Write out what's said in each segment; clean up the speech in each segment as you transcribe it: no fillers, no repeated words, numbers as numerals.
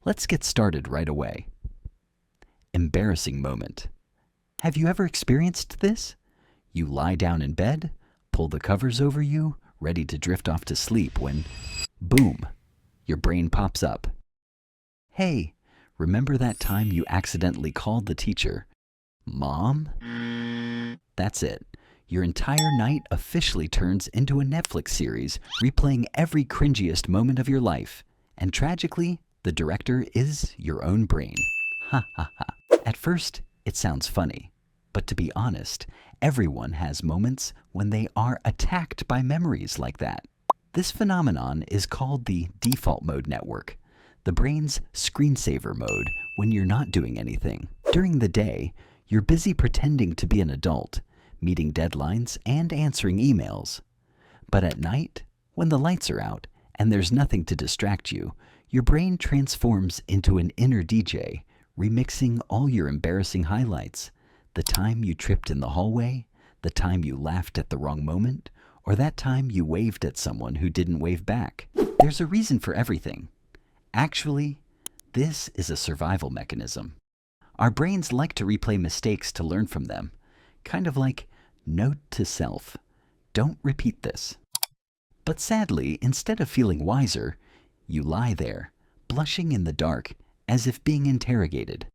Let's get started right away. Embarrassing moment. Have you ever experienced this? You lie down in bed, pull the covers over you, ready to drift off to sleep when, boom, your brain pops up. Hey, remember that time you accidentally called the teacher Mom? That's it. Your entire night officially turns into a Netflix series replaying every cringiest moment of your life. And tragically, the director is your own brain. Ha ha ha. At first, it sounds funny. But to be honest, everyone has moments when they are attacked by memories like that. This phenomenon is called the default mode network, the brain's screensaver mode when you're not doing anything. During the day, you're busy pretending to be an adult, meeting deadlines and answering emails. But at night, when the lights are out and there's nothing to distract you, your brain transforms into an inner DJ, remixing all your embarrassing highlights. The time you tripped in the hallway, the time you laughed at the wrong moment, or that time you waved at someone who didn't wave back. There's a reason for everything. Actually, this is a survival mechanism. Our brains like to replay mistakes to learn from them. Kind of like, note to self, don't repeat this. But sadly, instead of feeling wiser, you lie there, blushing in the dark as if being interrogated.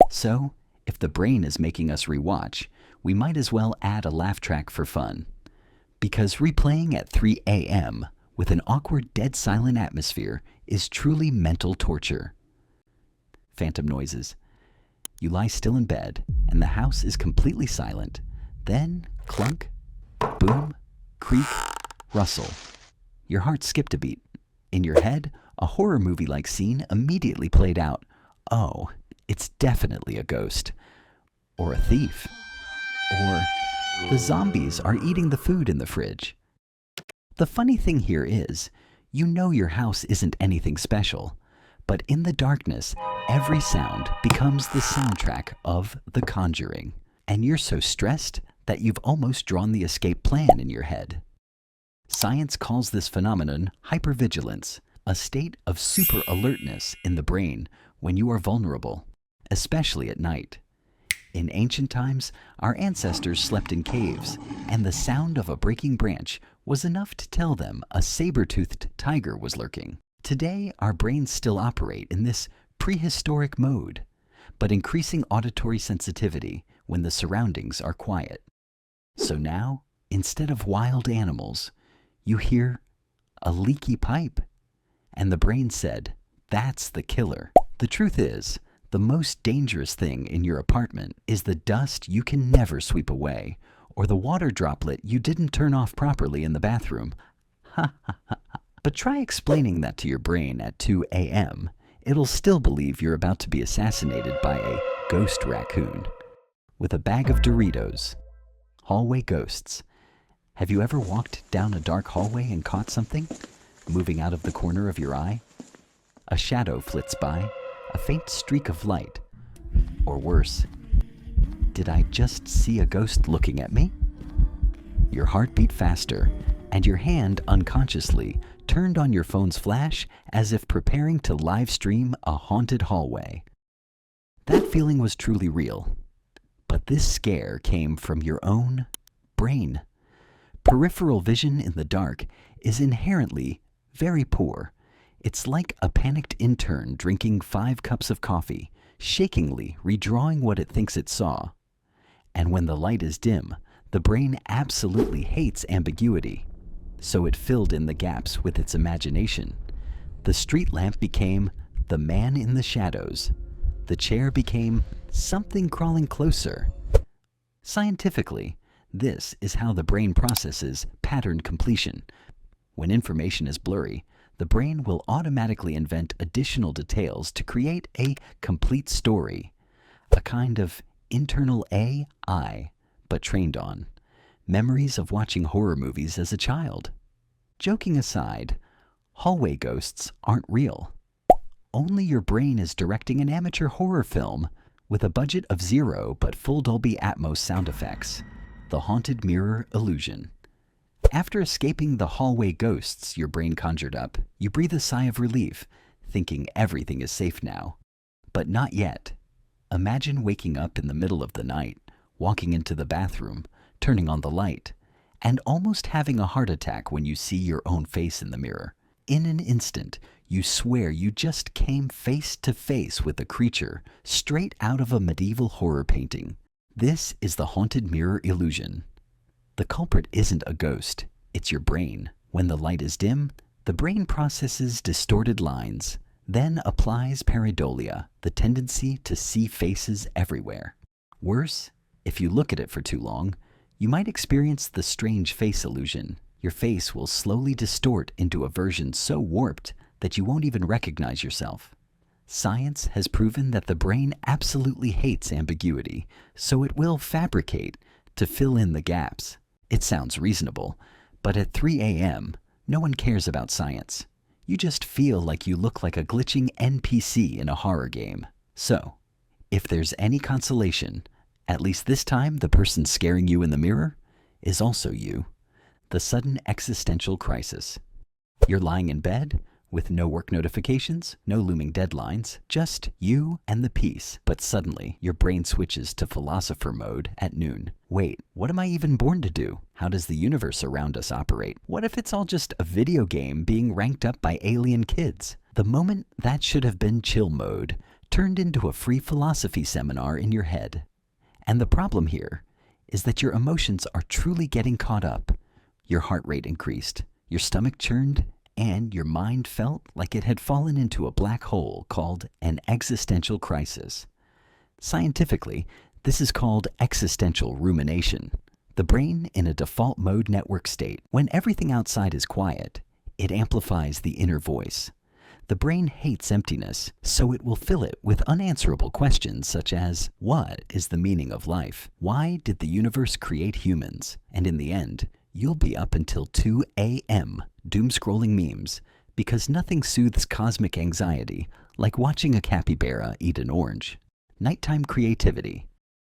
So, if the brain is making us rewatch, we might as well add a laugh track for fun. Because replaying at 3 a.m. with an awkward dead silent atmosphere is truly mental torture. Phantom noises. You lie still in bed, and the house is completely silent. Then, clunk, boom, creak, rustle. Your heart skipped a beat. In your head, a horror movie-like scene immediately played out. Oh, it's definitely a ghost. Or a thief. Or the zombies are eating the food in the fridge. The funny thing here is, you know your house isn't anything special, but in the darkness, every sound becomes the soundtrack of The Conjuring. And you're so stressed that you've almost drawn the escape plan in your head. Science calls this phenomenon hypervigilance, a state of super alertness in the brain when you are vulnerable, especially at night. In ancient times, our ancestors slept in caves, and the sound of a breaking branch was enough to tell them a saber-toothed tiger was lurking. Today, our brains still operate in this prehistoric mode, but increasing auditory sensitivity when the surroundings are quiet. So now, instead of wild animals, you hear a leaky pipe. And the brain said, that's the killer. The truth is, the most dangerous thing in your apartment is the dust you can never sweep away, or the water droplet you didn't turn off properly in the bathroom. Ha ha ha. But try explaining that to your brain at 2 a.m. It'll still believe you're about to be assassinated by a ghost raccoon with a bag of Doritos. Hallway ghosts. Have you ever walked down a dark hallway and caught something moving out of the corner of your eye? A shadow flits by, a faint streak of light. Or worse, did I just see a ghost looking at me? Your heart beat faster, and your hand unconsciously turned on your phone's flash as if preparing to live stream a haunted hallway. That feeling was truly real, but this scare came from your own brain. Peripheral vision in the dark is inherently very poor. It's like a panicked intern drinking 5 cups of coffee, shakingly redrawing what it thinks it saw. And when the light is dim, the brain absolutely hates ambiguity. So it filled in the gaps with its imagination. The street lamp became the man in the shadows. The chair became something crawling closer. Scientifically, this is how the brain processes pattern completion. When information is blurry, the brain will automatically invent additional details to create a complete story, a kind of internal AI, but trained on memories of watching horror movies as a child. Joking aside, hallway ghosts aren't real. Only your brain is directing an amateur horror film with a budget of 0 but full Dolby Atmos sound effects. The haunted mirror illusion. After escaping the hallway ghosts your brain conjured up, you breathe a sigh of relief, thinking everything is safe now. But not yet. Imagine waking up in the middle of the night, walking into the bathroom, turning on the light, and almost having a heart attack when you see your own face in the mirror. In an instant, you swear you just came face to face with a creature straight out of a medieval horror painting. This is the haunted mirror illusion. The culprit isn't a ghost, it's your brain. When the light is dim, the brain processes distorted lines, then applies pareidolia, the tendency to see faces everywhere. Worse, if you look at it for too long, you might experience the strange face illusion. Your face will slowly distort into a version so warped that you won't even recognize yourself. Science has proven that the brain absolutely hates ambiguity, so it will fabricate to fill in the gaps. It sounds reasonable, but at 3 a.m., no one cares about science. You just feel like you look like a glitching NPC in a horror game. So, if there's any consolation, at least this time the person scaring you in the mirror is also you. The sudden existential crisis. You're lying in bed with no work notifications, no looming deadlines, just you and the peace. But suddenly, your brain switches to philosopher mode at noon. Wait, what am I even born to do? How does the universe around us operate? What if it's all just a video game being ranked up by alien kids? The moment that should have been chill mode turned into a free philosophy seminar in your head. And the problem here is that your emotions are truly getting caught up. Your heart rate increased, your stomach churned, and your mind felt like it had fallen into a black hole called an existential crisis. Scientifically, this is called existential rumination. The brain in a default mode network state. When everything outside is quiet, it amplifies the inner voice. The brain hates emptiness, so it will fill it with unanswerable questions such as, what is the meaning of life? Why did the universe create humans? And in the end, you'll be up until 2 a.m. doom-scrolling memes because nothing soothes cosmic anxiety like watching a capybara eat an orange. Nighttime creativity.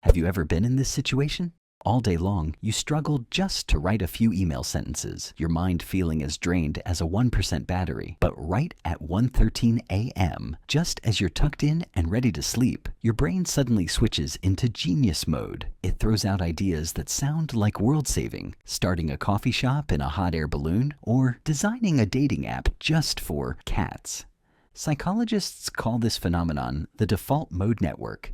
Have you ever been in this situation? All day long, you struggled just to write a few email sentences, your mind feeling as drained as a 1% battery. But right at 1:13 a.m., just as you're tucked in and ready to sleep, your brain suddenly switches into genius mode. It throws out ideas that sound like world-saving, starting a coffee shop in a hot air balloon, or designing a dating app just for cats. Psychologists call this phenomenon the default mode network,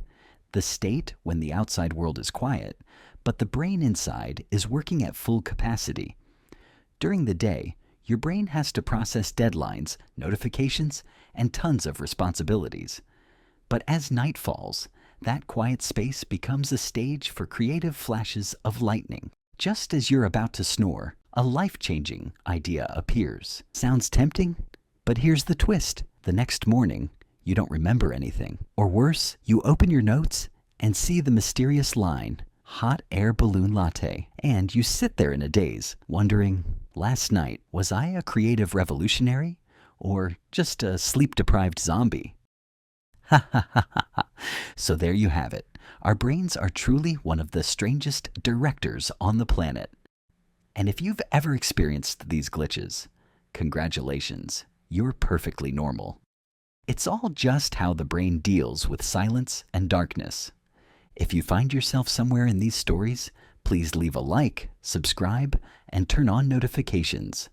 the state when the outside world is quiet, but the brain inside is working at full capacity. During the day, your brain has to process deadlines, notifications, and tons of responsibilities. But as night falls, that quiet space becomes a stage for creative flashes of lightning. Just as you're about to snore, a life-changing idea appears. Sounds tempting? But here's the twist. The next morning, you don't remember anything. Or worse, you open your notes and see the mysterious line, hot air balloon latte, and you sit there in a daze, wondering, last night, was I a creative revolutionary or just a sleep-deprived zombie? Ha ha ha ha ha. So there you have it. Our brains are truly one of the strangest directors on the planet. And if you've ever experienced these glitches, congratulations, you're perfectly normal. It's all just how the brain deals with silence and darkness. If you find yourself somewhere in these stories, please leave a like, subscribe, and turn on notifications.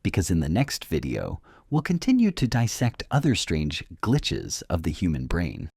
Because in the next video, we'll continue to dissect other strange glitches of the human brain.